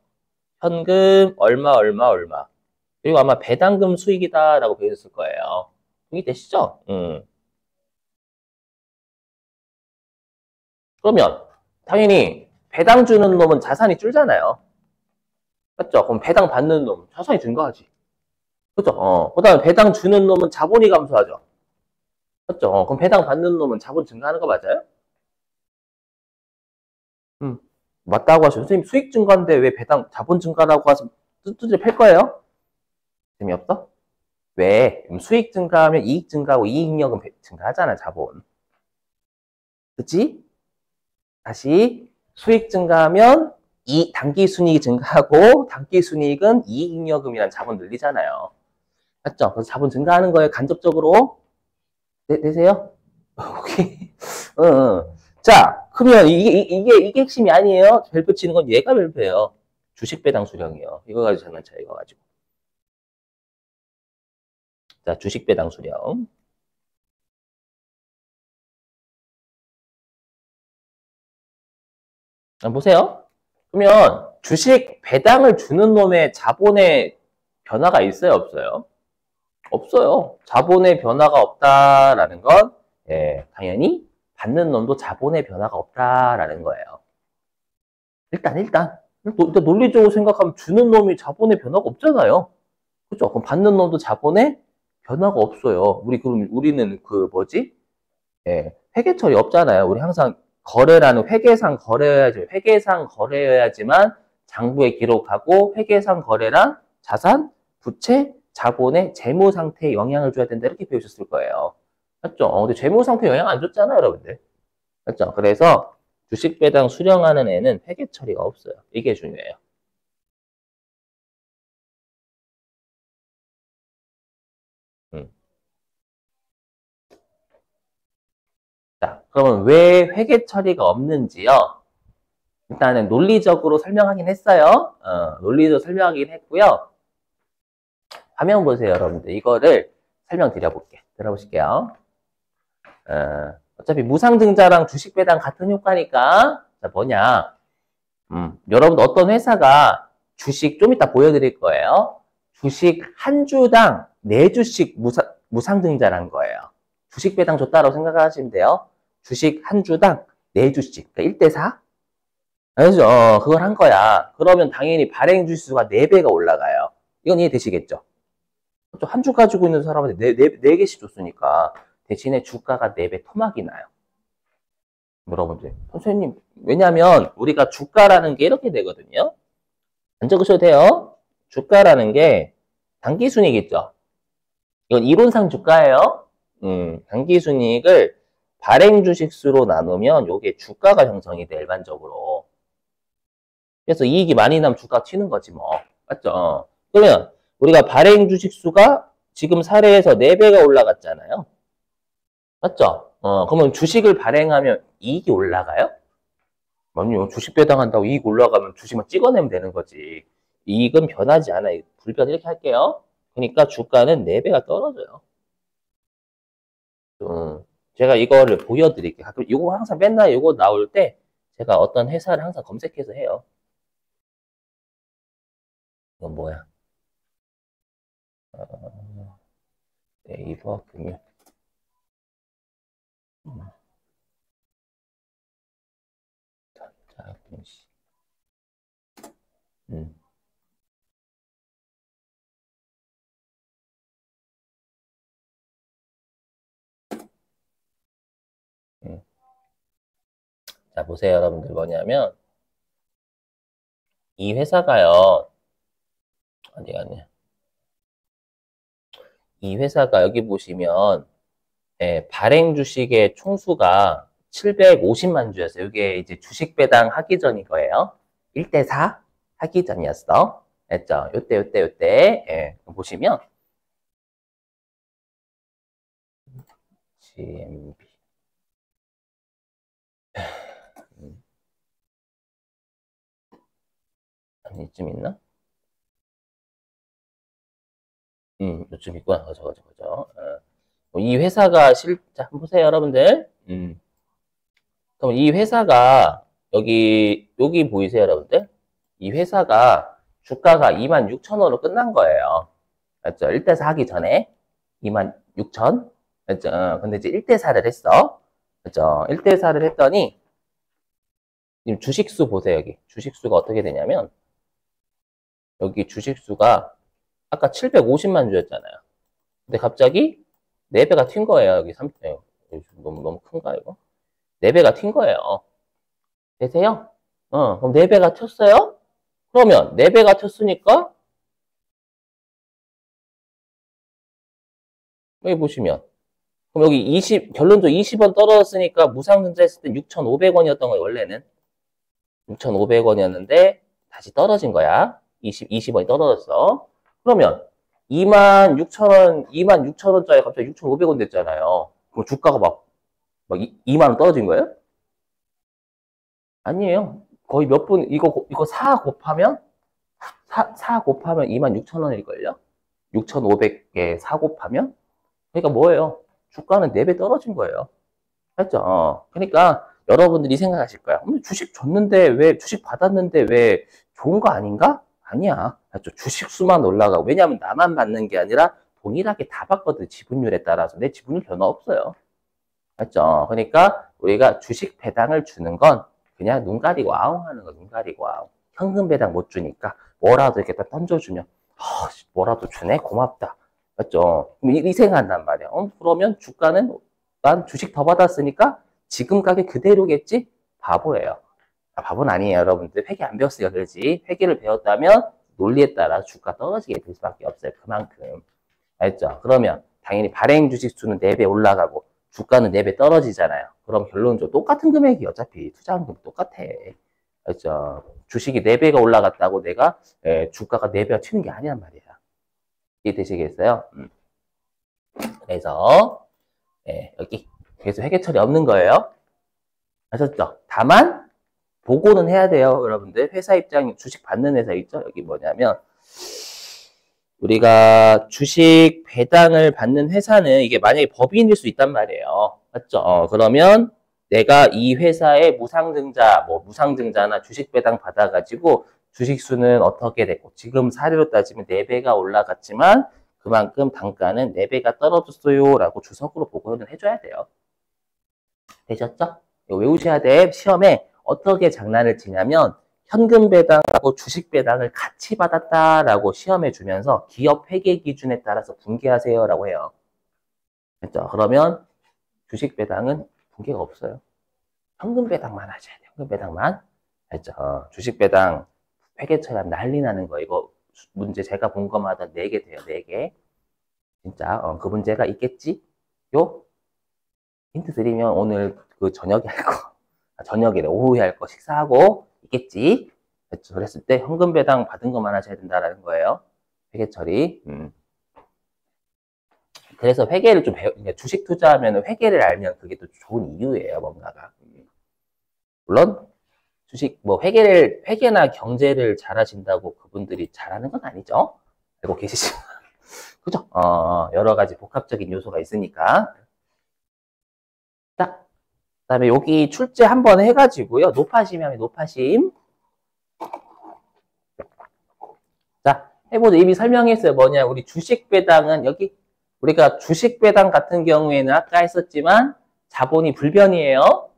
[SPEAKER 1] 현금 얼마 얼마 얼마. 그리고 아마 배당금 수익이다라고 배웠을 거예요. 동의되시죠? 그러면 당연히 배당 주는 놈은 자산이 줄잖아요. 맞죠? 그럼 배당 받는 놈 자산이 증가하지. 그죠? 그다음에 배당 주는 놈은 자본이 감소하죠. 맞죠? 그럼 배당 받는 놈은 자본 증가하는 거 맞아요? 맞다고 하시죠. 선생님 수익 증가인데 왜 배당 자본 증가라고 하시면 뚜뚜지 팰 거예요? 재미없어? 왜? 수익 증가하면 이익 증가하고 이익력은 증가하잖아, 자본. 그치? 다시 수익 증가하면 이 단기 순이익이 증가하고 단기 순이익은 이익잉여금이라는 자본 늘리잖아요. 맞죠? 그래서 자본 증가하는 거에 간접적으로 되세요? 오케이. 자, 그러면 이게 핵심이 아니에요. 별표 치는 건 얘가 별표예요. 주식 배당 수령이요. 이거 가지고 장난쳐 이거 가지고. 자, 주식 배당 수령. 보세요. 그러면 주식 배당을 주는 놈의 자본의 변화가 있어요, 없어요? 없어요. 자본의 변화가 없다라는 건 당연히 받는 놈도 자본의 변화가 없다라는 거예요. 일단 논리적으로 생각하면 주는 놈이 자본의 변화가 없잖아요. 그죠? 그럼 받는 놈도 자본의 변화가 없어요. 그럼 우리는 그 뭐지? 회계처리 없잖아요. 우리 항상 거래라는 회계상 거래여야지만 장부에 기록하고 회계상 거래랑 자산, 부채, 자본의 재무 상태에 영향을 줘야 된다. 이렇게 배우셨을 거예요. 맞죠? 근데 재무 상태에 영향 안 줬잖아요, 여러분들. 맞죠? 그래서 주식 배당 수령하는 애는 회계 처리가 없어요. 이게 중요해요. 음. 자, 그러면 왜 회계 처리가 없는지요? 일단은 논리적으로 설명하긴 했어요. 논리적으로 설명하긴 했고요. 화면 보세요, 여러분들. 이거를 설명드려볼게. 들어보실게요. 어차피 무상증자랑 주식 배당 같은 효과니까. 자, 뭐냐. 여러분 어떤 회사가 주식 좀 이따 보여드릴 거예요. 주식 한 주당 4주씩 무상증자란 거예요. 주식 배당 줬다라고 생각하시면 돼요. 주식 한 주당 4주씩. 그러니까 1대4? 알죠? 그걸 한 거야. 그러면 당연히 발행 주수가 4배가 올라가요. 이건 이해되시겠죠? 한 주 가지고 있는 사람한테 4개씩 줬으니까 대신에 주가가 4배 토막이 나요. 여러분들. 선생님, 왜냐면 우리가 주가라는 게 이렇게 되거든요. 안 적으셔도 돼요. 주가라는 게 단기순이익 있죠? 이건 이론상 주가예요. 단기순이익을 발행 주식수로 나누면 이게 주가가 형성이 돼, 일반적으로. 그래서 이익이 많이 나면 주가 튀는 거지 뭐. 맞죠? 그러면 우리가 발행 주식수가 지금 사례에서 4배가 올라갔잖아요. 맞죠? 그러면 주식을 발행하면 이익이 올라가요? 아니요. 주식 배당한다고 이익 올라가면 주식만 찍어내면 되는 거지. 이익은 변하지 않아요. 불변 이렇게 할게요. 그러니까 주가는 4배가 떨어져요. 제가 이거를 보여드릴게요. 가끔 이거 항상 맨날 이거 나올 때 제가 어떤 회사를 항상 검색해서 해요. 이건 뭐야? 네이버 금융. 자, 공시. 음. 자, 보세요, 여러분들. 뭐냐면, 이 회사가요, 어디 갔냐. 이 회사가 여기 보시면, 예, 발행 주식의 총수가 750만 주였어요. 이게 이제 주식 배당 하기 전인 거예요. 1대4 하기 전이었어. 됐죠? 요때. 예, 보시면, GMB. 아니, 이쯤 있나? 요쯤 있구나. 그죠. 이 회사가 자, 한번 보세요, 여러분들. 그럼 이 회사가, 여기 보이세요, 여러분들? 이 회사가 주가가 26,000원으로 끝난 거예요. 맞죠? 1대4 하기 전에 26,000. 맞죠? 근데 이제 1대4를 했어. 맞죠? 1대4를 했더니, 지금 주식수 보세요, 여기. 주식수가 어떻게 되냐면, 여기 주식수가 아까 750만 주였잖아요. 근데 갑자기 4배가 튄 거예요. 여기 3, 너무 큰가, 이거? 4배가 튄 거예요. 되세요? 그럼 4배가 튀었어요? 그러면 4배가 튀었으니까, 여기 보시면. 그럼 여기 결론적으로 20원 떨어졌으니까 무상증자 했을 때 6,500원이었던 거예요, 원래는. 6,500원이었는데, 다시 떨어진 거야. 20원이 떨어졌어. 그러면 26,000원짜리 갑자기 6,500원 됐잖아요. 그럼 주가가 막 2만 원 떨어진 거예요? 아니에요. 거의 몇 분, 이거 4 곱하면 26,000원일걸요? 6,500개 4 곱하면? 그러니까 뭐예요? 주가는 4배 떨어진 거예요. 알죠? 그러니까 여러분들이 생각하실 거야. 주식 줬는데 주식 받았는데 왜 좋은 거 아닌가? 아니야. 알죠? 주식 수만 올라가고. 왜냐하면 나만 받는 게 아니라 동일하게 다 받거든. 지분율에 따라서. 내 지분율 변화 없어요. 알죠? 그러니까 우리가 주식 배당을 주는 건 그냥 눈 가리고 아웅 하는 거, 눈 가리고 아웅. 현금 배당 못 주니까 뭐라도 이렇게 딱 던져주면, 뭐라도 주네? 고맙다. 맞죠? 이 생각한단 말이야. 그러면 주가는 난 주식 더 받았으니까 지금 가격 그대로겠지? 바보예요. 바보는 아니에요, 여러분들. 회계 안 배웠으니까 그러지. 회계를 배웠다면 논리에 따라 주가 떨어지게 될 수밖에 없어요. 그만큼. 알죠? 그러면 당연히 발행 주식 수는 4배 올라가고 주가는 4배 떨어지잖아요. 그럼 결론적으로 똑같은 금액이 어차피 투자한금 똑같아. 알죠? 주식이 4배가 올라갔다고 내가 주가가 4배가 튀는 게 아니란 말이야. 이해되시겠어요? 그래서 여기 그래서 회계 처리 없는 거예요. 아셨죠? 다만 보고는 해야 돼요, 여러분들. 회사 입장 주식 받는 회사 있죠? 여기 뭐냐면 우리가 주식 배당을 받는 회사는 이게 만약에 법인일 수 있단 말이에요. 맞죠? 그러면 내가 이 회사의 무상증자나 주식 배당 받아가지고 주식수는 어떻게 됐고, 지금 사례로 따지면 4배가 올라갔지만 그만큼 단가는 4배가 떨어졌어요 라고 주석으로 보고는 해줘야 돼요. 되셨죠? 이거 외우셔야 돼. 시험에 어떻게 장난을 치냐면 현금 배당하고 주식 배당을 같이 받았다라고 시험에 주면서 기업 회계 기준에 따라서 분개하세요라고 해요. 됐죠? 그러면 주식 배당은 분개가 없어요. 현금 배당만 하셔야 돼요. 현금 배당만. 됐죠? 주식 배당 회계 처리하면 난리 나는 거. 이거 문제 제가 본 것마다 4개 돼요. 4개. 진짜 그 문제가 있겠지? 요 힌트 드리면 오늘 그 저녁에 할 거. 저녁에 오후에 할 거 식사하고 있겠지. 그랬을 때 현금 배당 받은 것만 하셔야 된다라는 거예요. 회계 처리. 그래서 회계를 좀 주식 투자하면 회계를 알면 그게 또 좋은 이유예요, 뭔가가. 물론 주식 회계나 경제를 잘하신다고 그분들이 잘하는 건 아니죠. 알고 계시지만. 그죠? 여러 가지 복합적인 요소가 있으니까. 자, 그다음에 여기 출제 한번 해가지고요. 높아심이 높아심. 자, 해보자. 이미 설명했어요. 뭐냐. 우리 주식 배당은 여기 우리가 주식 배당 같은 경우에는 아까 했었지만 자본이 불변이에요.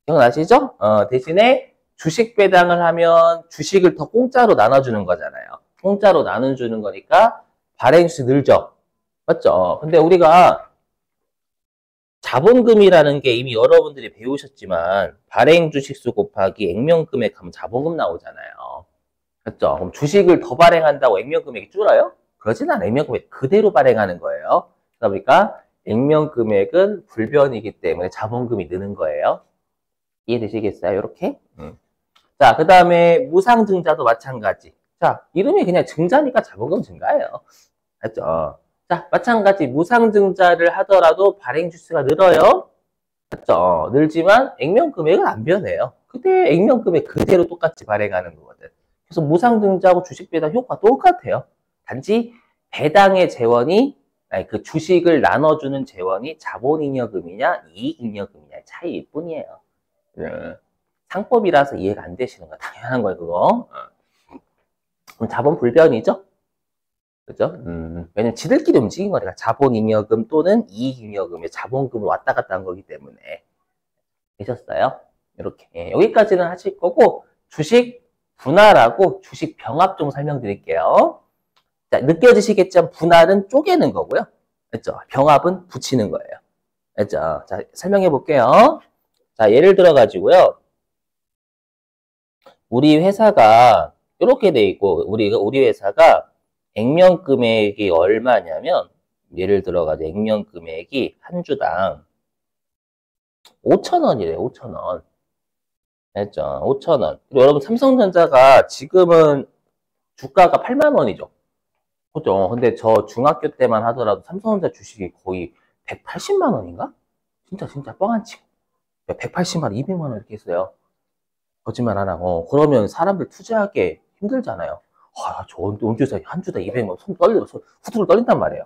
[SPEAKER 1] 기억나시죠? 대신에 주식 배당을 하면 주식을 더 공짜로 나눠주는 거잖아요. 공짜로 나눠주는 거니까 발행수 늘죠. 맞죠? 근데 우리가 자본금이라는 게 이미 여러분들이 배우셨지만 발행 주식수 곱하기 액면금액 하면 자본금 나오잖아요. 그렇죠? 그럼 주식을 더 발행한다고 액면 금액이 줄어요? 그러진 않아요. 액면 금액 그대로 발행하는 거예요. 그러다 보니까 액면 금액은 불변이기 때문에 자본금이 느는 거예요. 이해되시겠어요? 이렇게? 자, 그 다음에 무상증자도 마찬가지. 자, 이름이 그냥 증자니까 자본금 증가예요. 맞죠? 자, 마찬가지 무상증자를 하더라도 발행 주수가 늘어요. 맞죠? 늘지만 액면 금액은 안 변해요. 그때 액면 금액 그대로 똑같이 발행하는 거거든. 그래서 무상증자하고 주식 배당 효과 똑같아요. 단지 배당의 재원이 아니, 그 주식을 나눠주는 재원이 자본잉여금이냐 이익잉여금이냐의 차이일 뿐이에요. 상법이라서 이해가 안 되시는 거 당연한 거예요, 그거. 그럼 자본 불변이죠? 그죠? 왜냐면 지들끼리 움직인 거니까 자본잉여금 또는 이익잉여금의 자본금을 왔다 갔다 한 거기 때문에. 되셨어요? 이렇게. 예, 여기까지는 하실 거고, 주식 분할하고 주식 병합 좀 설명드릴게요. 자, 느껴지시겠지만 분할은 쪼개는 거고요. 그죠? 병합은 붙이는 거예요. 그죠? 자, 설명해 볼게요. 자, 예를 들어 가지고요. 우리 회사가 이렇게 돼 있고, 우리 회사가 액면 금액이 얼마냐면, 예를 들어 가지고 액면 금액이 한 주당 5,000원이래요, 5,000원. 알죠? 5,000원. 그리고 여러분, 삼성전자가 지금은 주가가 8만 원이죠. 그죠? 근데 저 중학교 때만 하더라도 삼성전자 주식이 거의 180만 원인가? 진짜 뻥안 치고. 180만 원, 200만 원 이렇게 했어요. 거짓말 안 하고. 그러면 사람들 투자하기 힘들잖아요. 아, 저 언제서 한 주당 200만 원, 후두를 떨린단 말이에요.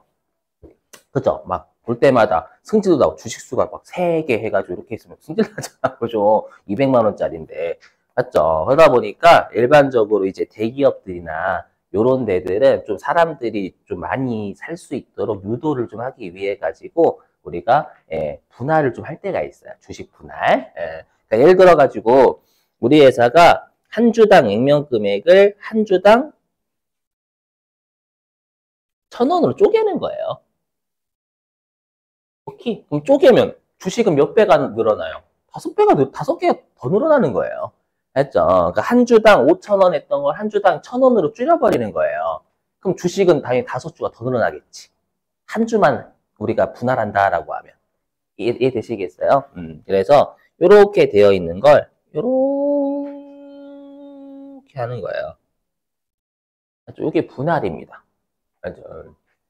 [SPEAKER 1] 그죠? 막 볼 때마다 승질도 나고 주식수가 막 3개 해가지고 이렇게 있으면 승질 나잖아. 그죠? 200만 원짜리인데. 맞죠? 그러다 보니까 일반적으로 이제 대기업들이나 요런 데들은 좀 사람들이 좀 많이 살 수 있도록 유도를 좀 하기 위해 가지고 우리가 분할을 좀 할 때가 있어요. 주식 분할. 그러니까 예를 들어 가지고 우리 회사가 한 주당 액면 금액을 한 주당 1,000원으로 쪼개는 거예요. 오케이. 그럼 쪼개면 주식은 몇 배가 늘어나요? 5개가 더 늘어나는 거예요. 했죠? 그러니까 한 주당 5,000원 했던 걸 한 주당 1,000원으로 줄여버리는 거예요. 그럼 주식은 당연히 5주가 더 늘어나겠지. 한 주만 우리가 분할한다라고 하면. 이해되시겠어요? 그래서 이렇게 되어 있는 걸 이렇게 하는 거예요. 이게 분할입니다.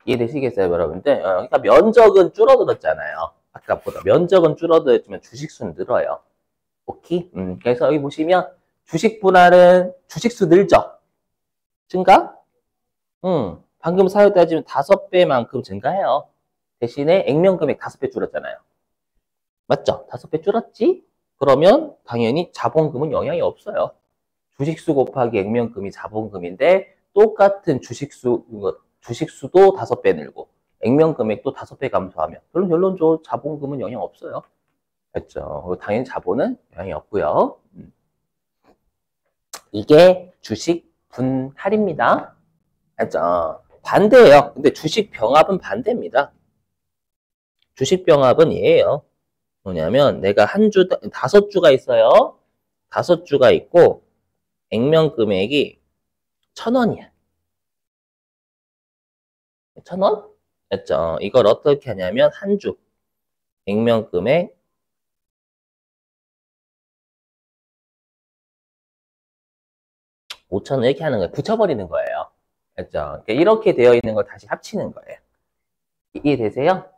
[SPEAKER 1] 이해되시겠어요, 여러분들? 그러니까 면적은 줄어들었잖아요. 아까보다 면적은 줄어들었지만 주식수는 늘어요. 오케이? 그래서 여기 보시면 주식 분할은 주식수 늘죠? 증가? 방금 사유 따지면 5배만큼 증가해요. 대신에 액면 금액 5배 줄었잖아요. 맞죠? 5배 줄었지? 그러면 당연히 자본금은 영향이 없어요. 주식수 곱하기 액면금이 자본금인데 똑같은 주식수도 5배 늘고 액면 금액도 5배 감소하면 그럼 결론적으로 자본금은 영향 없어요. 그렇죠? 당연히 자본은 영향이 없고요. 이게 주식 분할입니다. 그렇죠? 반대예요. 근데 주식 병합은 반대입니다. 주식 병합은 얘예요. 뭐냐면 내가 5주가 있어요. 5주가 있고 액면 금액이 1,000원이야. 1,000원? 됐죠? 이걸 어떻게 하냐면 한 주 액면 금액 5,000원 이렇게 하는 거예요. 붙여버리는 거예요. 됐죠? 그러니까 이렇게 되어 있는 걸 다시 합치는 거예요. 이해되세요?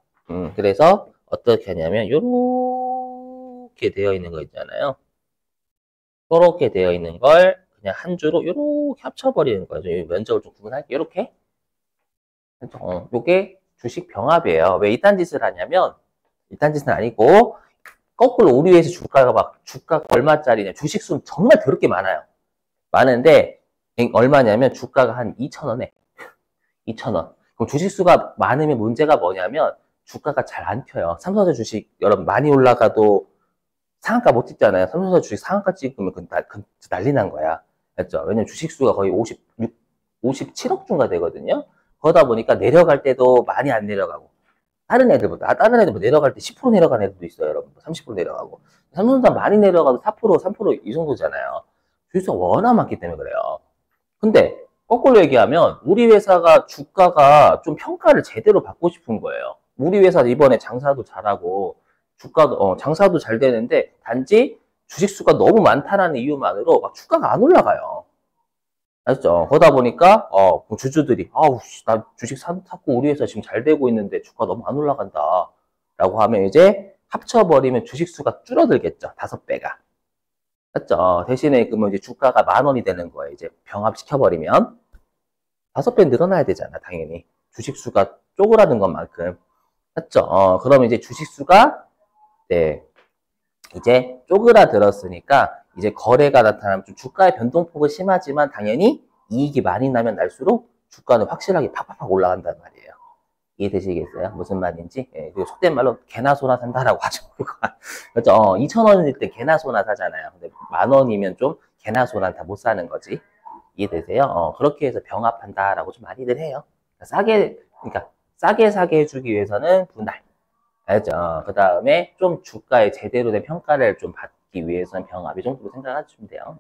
[SPEAKER 1] 그래서 어떻게 하냐면 이렇게 되어 있는 거 있잖아요. 이렇게 되어 있는 걸 그냥 한 주로 이렇게 합쳐버리는 거예요. 면적을 좀 구분할게요. 이렇게. 요게 주식 병합이에요. 왜 이딴 짓을 하냐면 이딴 짓은 아니고 거꾸로 우리 회사 주가가 얼마짜리냐. 주식수는 정말 더럽게 많아요. 많은데 얼마냐면 주가가 한 2,000원에 2,000원. 그럼 주식수가 많으면 문제가 뭐냐면 주가가 잘 안 펴요. 삼성전자 주식 여러분 많이 올라가도 상한가 못 찍잖아요. 삼성전자 주식 상한가 찍으면 난리 난 거야. 맞죠? 왜냐면 주식수가 거의 57억 주가 되거든요. 그러다 보니까 내려갈 때도 많이 안 내려가고 다른 애들보다 내려갈 때 10% 내려가는 애들도 있어요. 여러분 30% 내려가고 삼성전자 많이 내려가도 4% 3% 이 정도잖아요. 주식수가 워낙 많기 때문에 그래요. 근데 거꾸로 얘기하면 우리 회사가 주가가 좀 평가를 제대로 받고 싶은 거예요. 우리 회사 이번에 장사도 잘하고 주가도 장사도 잘 되는데 단지 주식수가 너무 많다라는 이유만으로 막 주가가 안 올라가요. 아셨죠? 그러다 보니까 주주들이 아우 나 주식 샀고 우리 회사 지금 잘 되고 있는데 주가 너무 안 올라간다 라고 하면 이제 합쳐버리면 주식수가 줄어들겠죠. 5배가. 맞죠? 대신에 그러면 이제 주가가 10,000원이 되는 거예요. 이제 병합시켜버리면 5배 늘어나야 되잖아, 당연히. 주식수가 쪼그라든 것만큼. 맞죠? 그러면 이제 주식수가 네, 이제 쪼그라들었으니까 이제 거래가 나타나면 좀 주가의 변동폭은 심하지만 당연히 이익이 많이 나면 날수록 주가는 확실하게 팍팍팍 올라간단 말이에요. 이해되시겠어요? 무슨 말인지? 예, 그 속된 말로 개나 소나 산다라고 하죠. 그렇죠? 2,000원일 때 개나 소나 사잖아요. 근데 10,000원이면 좀 개나 소나 다 못 사는 거지. 이해되세요? 그렇게 해서 병합한다라고 좀 많이들 해요. 그러니까 싸게 사게 해주기 위해서는 분할. 알죠? 그 다음에 좀 주가에 제대로 된 평가를 좀 받기 위해서는 병합. 이 정도로 생각하시면 돼요.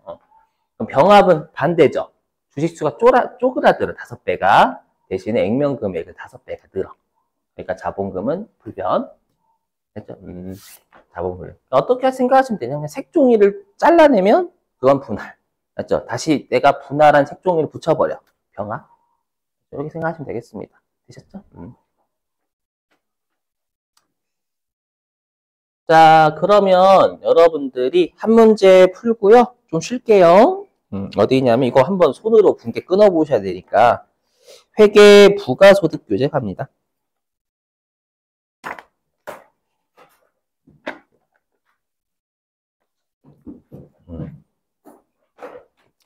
[SPEAKER 1] 그럼 병합은 반대죠. 주식수가 쪼그라들어 5배가 대신에 액면 금액은 5배가 늘어. 그러니까 자본금은 불변. 됐죠? 자본금. 어떻게 생각하시면 되냐면 색종이를 잘라내면 그건 분할. 맞죠? 다시 내가 분할한 색종이를 붙여버려. 병합. 이렇게 생각하시면 되겠습니다. 되셨죠? 자, 그러면 여러분들이 한 문제 풀고요. 좀 쉴게요. 어디 있냐면 이거 한번 손으로 붕괴 끊어 보셔야 되니까 회계 부가소득 교재 갑니다. 음.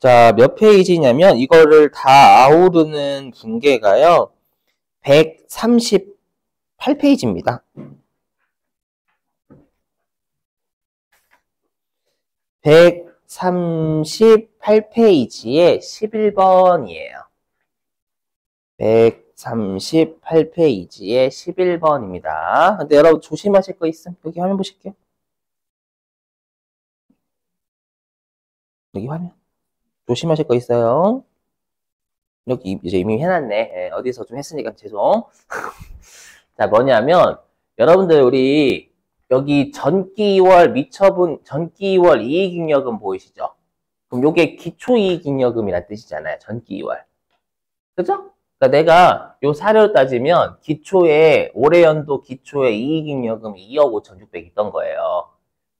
[SPEAKER 1] 자, 몇 페이지냐면 이거를 다 아우르는 붕괴가요. 138페이지입니다. 138페이지에 11번이에요. 138페이지에 11번입니다. 근데 여러분 조심하실 거 있음? 여기 화면 보실게요. 여기 화면. 조심하실 거 있어요. 여기 이제 이미 해놨네. 예, 어디서 좀 했으니까 죄송. 자, 뭐냐면 여러분들 우리 여기 전기월 미처분 전기월 이익잉여금 보이시죠? 그럼 요게 기초이익잉여금이란 뜻이잖아요. 전기월. 그죠? 그러니까 내가 요 사례로 따지면 기초에 올해 연도 기초에 이익잉여금이 2억 5,600 있던 거예요.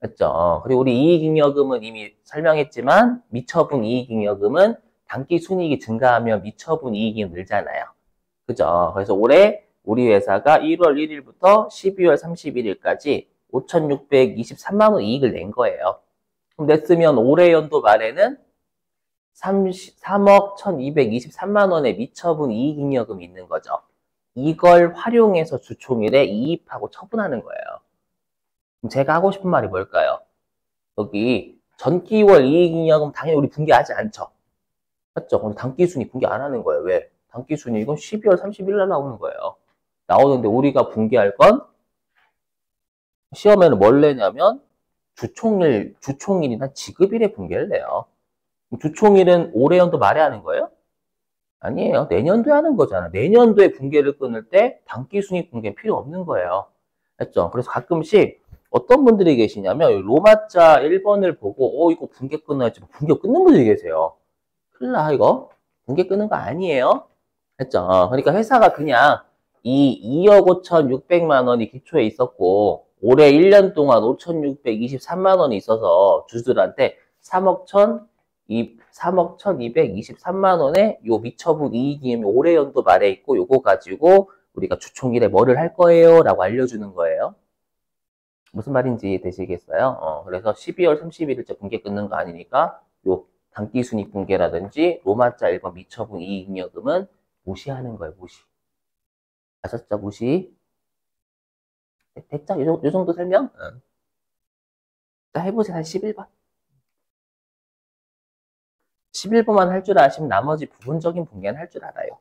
[SPEAKER 1] 맞죠? 그리고 우리 이익잉여금은 이미 설명했지만 미처분 이익잉여금은 단기 순이익이 증가하면 미처분 이익이 늘잖아요. 그죠? 그래서 올해 우리 회사가 1월 1일부터 12월 31일까지 5,623만 원 이익을 낸 거예요. 그럼 냈으면 올해 연도 말에는 3억 1,223만 원의 미처분 이익잉여금이 있는 거죠. 이걸 활용해서 주총일에 이입하고 처분하는 거예요. 그럼 제가 하고 싶은 말이 뭘까요? 여기 전기월 이익잉여금 당연히 우리 분개하지 않죠. 맞죠? 근데 단기순이익 분개 안 하는 거예요. 왜? 단기순이익은 12월 30일 날 나오는 거예요. 나오는데 우리가 분개할 건 시험에는 뭘 내냐면 주총일이나 지급일에 분개를 내요. 주총일은 올해 연도 말에 하는 거예요? 아니에요. 내년도에 하는 거잖아. 내년도에 분개를 끊을 때 단기순이익 분개는 필요 없는 거예요. 했죠? 그래서 가끔씩 어떤 분들이 계시냐면 로마자 1번을 보고 이거 분개 끊어야지 분개 끊는 분들이 계세요. 큰일 나 이거. 분개 끊는 거 아니에요. 했죠? 그러니까 회사가 그냥 이 2억 5,600만 원이 기초에 있었고 올해 1년 동안 5,623만 원이 있어서 주주들한테 3억 1,223만 원의 요 미처분 이익이 올해 연도 말에 있고 요거 가지고 우리가 주총일에 뭐를 할 거예요? 라고 알려주는 거예요. 무슨 말인지 되시겠어요? 그래서 12월 31일째 분개 끊는 거 아니니까 요 단기순이익 분개라든지 로마자 1번 미처분 이익잉여금은 무시하는 거예요. 무시. 아셨죠? 무시. 됐죠? 요 정도 설명? 응. 자, 해보세요. 한 11번. 11번만 할 줄 아시면 나머지 부분적인 분개는 할 줄 알아요.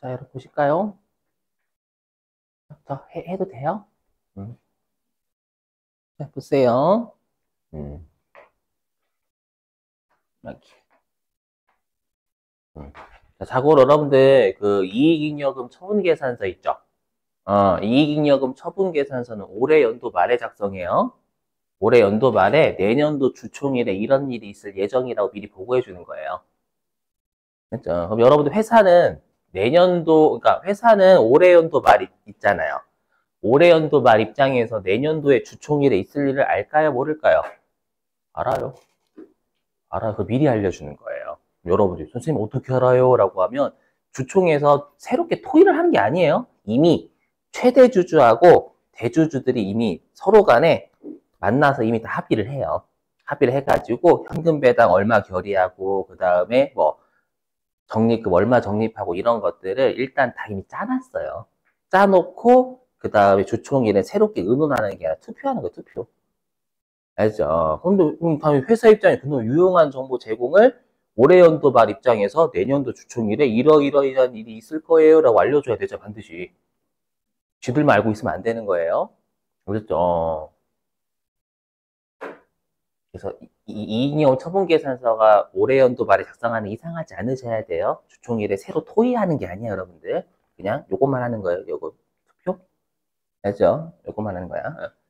[SPEAKER 1] 자, 여러분 보실까요? 해도 돼요? 자, 보세요. 여기. 자, 자고로 여러분들 그 이익잉여금 처분계산서 있죠? 이익잉여금 처분계산서는 올해 연도 말에 작성해요. 올해 연도 말에 내년도 주총일에 이런 일이 있을 예정이라고 미리 보고해 주는 거예요. 그렇죠? 그럼 여러분들 회사는 내년도, 그러니까 회사는 올해 연도 말 있잖아요. 올해 연도 말 입장에서 내년도에 주총일에 있을 일을 알까요? 모를까요? 알아요. 알아요. 그 미리 알려주는 거예요. 여러분들, 선생님 어떻게 알아요? 라고 하면 주총에서 새롭게 토의를 하는 게 아니에요. 이미 최대 주주하고 대주주들이 이미 서로 간에 만나서 이미 다 합의를 해요. 합의를 해가지고 현금 배당 얼마 결의하고 그 다음에 뭐 적립금 얼마 적립하고 이런 것들을 일단 다 이미 짜놨어요. 짜놓고 그 다음에 주총일에 새롭게 의논하는 게 아니라 투표하는 거예요. 투표. 알죠? 그럼 당연히 회사 입장에 그런 유용한 정보 제공을 올해 연도 말 입장에서 내년도 주총일에 이러이러이러한 일이 있을 거예요 라고 알려줘야 되죠. 반드시. 쥐들만 알고 있으면 안 되는 거예요. 그렇죠? 그래서 이익잉여 처분계산서가 올해 연도 말에 작성하는 이상하지 않으셔야 돼요. 주총일에 새로 토의하는 게 아니에요, 여러분들. 그냥 요것만 하는 거예요. 요거 투표. 알죠? 요것만 하는 거야.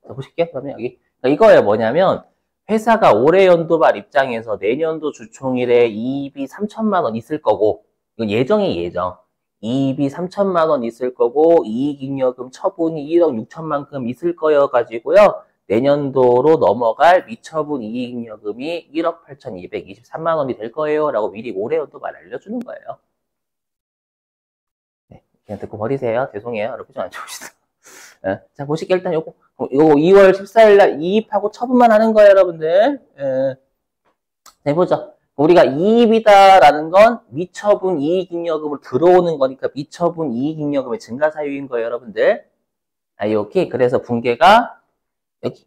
[SPEAKER 1] 자, 보실게요. 그러면 여기 이거예요. 뭐냐면 회사가 올해 연도 말 입장에서 내년도 주총일에 이익이 3천만 원 있을 거고, 이건 예정이 예정. 이익이 3천만 원 있을 거고, 이익잉여금 처분이 1억 6천만큼 있을 거여 가지고요. 내년도로 넘어갈 미처분 이익잉여금이 1억 8,223만 원이 될 거예요. 라고 미리 올해 연도 말 알려주는 거예요. 네, 그냥 듣고 버리세요. 죄송해요. 여러분 좀 안 좋으시다. 자, 보실게요. 일단 요거 2월 14일 날 이입하고 처분만 하는 거예요, 여러분들. 네, 보죠. 우리가 이입이다라는 건 미처분 이익잉여금으로 들어오는 거니까 미처분 이익잉여금의 증가 사유인 거예요, 여러분들. 이렇게 그래서 분계가 여기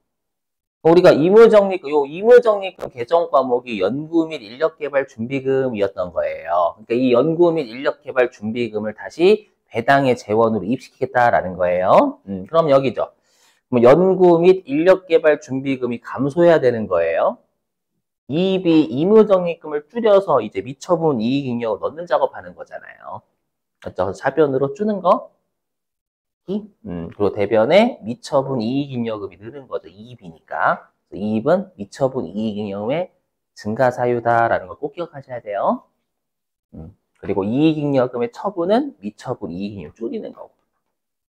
[SPEAKER 1] 우리가 이무적립금 개정 과목이 연구 및 인력개발 준비금이었던 거예요. 그러니까 이 연구 및 인력개발 준비금을 다시 배당의 재원으로 이입시키겠다라는 거예요. 그럼 여기죠. 연구 및 인력개발 준비금이 감소해야 되는 거예요. 이입이 이무적립금을 줄여서 이제 미처분 이익잉여금을 넣는 작업하는 거잖아요. 그렇죠? 차변으로 주는 거. 그리고 대변에 미처분 이익잉여금이 느는 거죠. 이입이니까. 이입은 미처분 이익잉여금의 증가 사유다라는 걸 꼭 기억하셔야 돼요. 그리고 이익잉여금의 처분은 미처분 이익잉여금 줄이는 거고.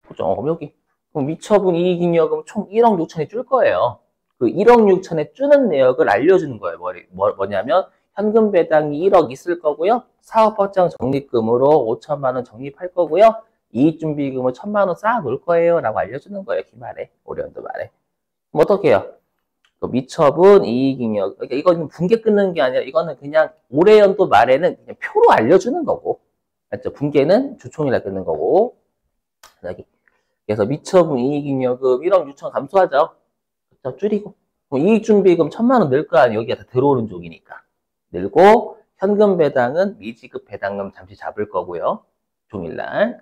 [SPEAKER 1] 그죠? 그럼 여기 그럼 미처분 이익잉여금 총 1억 6천에 줄 거예요. 그 1억 6천에 주는 내역을 알려주는 거예요. 뭐냐면 현금 배당이 1억 있을 거고요. 사업 확장 적립금으로 5천만 원 적립할 거고요. 이익준비금을 1,000만 원 쌓아 놓을 거예요. 라고 알려주는 거예요. 기말에. 올해 연도 말에. 그럼 어떻게 해요? 미처분 이익잉여금. 그러니까 이거는 분계 끊는 게 아니라 이거는 그냥 올해 연도 말에는 그냥 표로 알려주는 거고. 맞죠? 분계는 주총일에 끊는 거고. 여기. 그래서 미처분 이익잉여금 1억 6천 감소하죠. 그렇죠? 줄이고. 이익준비금 1,000만 원 늘 거 아니에요. 여기가 다 들어오는 쪽이니까. 늘고 현금 배당은 미지급 배당금 잠시 잡을 거고요. 종일날.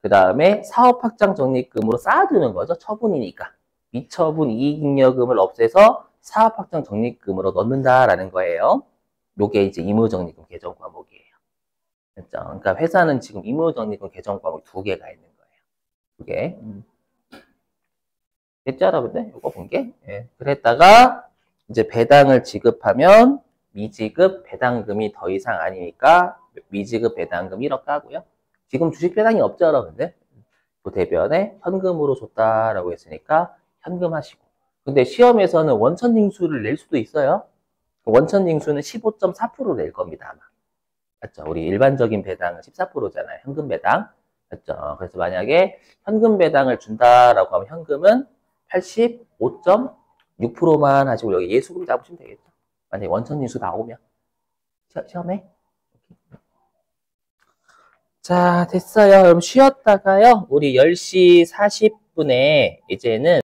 [SPEAKER 1] 그 다음에 사업 확장 적립금으로 쌓아두는 거죠. 처분이니까. 미처분 이익잉여금을 없애서 사업 확장 적립금으로 넣는다라는 거예요. 요게 이제 의무적립금 개정 과목이에요. 그렇죠? 그러니까 회사는 지금 의무적립금 개정 과목이 2개가 있는 거예요. 2개. 됐죠, 여러분들? 요거 본 게. 예. 그랬다가 이제 배당을 지급하면 미지급 배당금이 더 이상 아니니까 미지급 배당금 1억 까고요. 지금 주식 배당이 없죠, 여러분들? 그 대변에 현금으로 줬다라고 했으니까 현금 하시고. 근데 시험에서는 원천징수를 낼 수도 있어요. 원천징수는 15.4% 낼 겁니다, 아마. 맞죠? 우리 일반적인 배당은 14%잖아요. 현금 배당. 맞죠? 그래서 만약에 현금 배당을 준다라고 하면 현금은 85.6%만 하시고 여기 예수금 잡으시면 되겠죠. 만약에 원천징수 나오면. 시험에. 자, 됐어요. 여러분 쉬었다가요. 우리 10시 40분에 이제는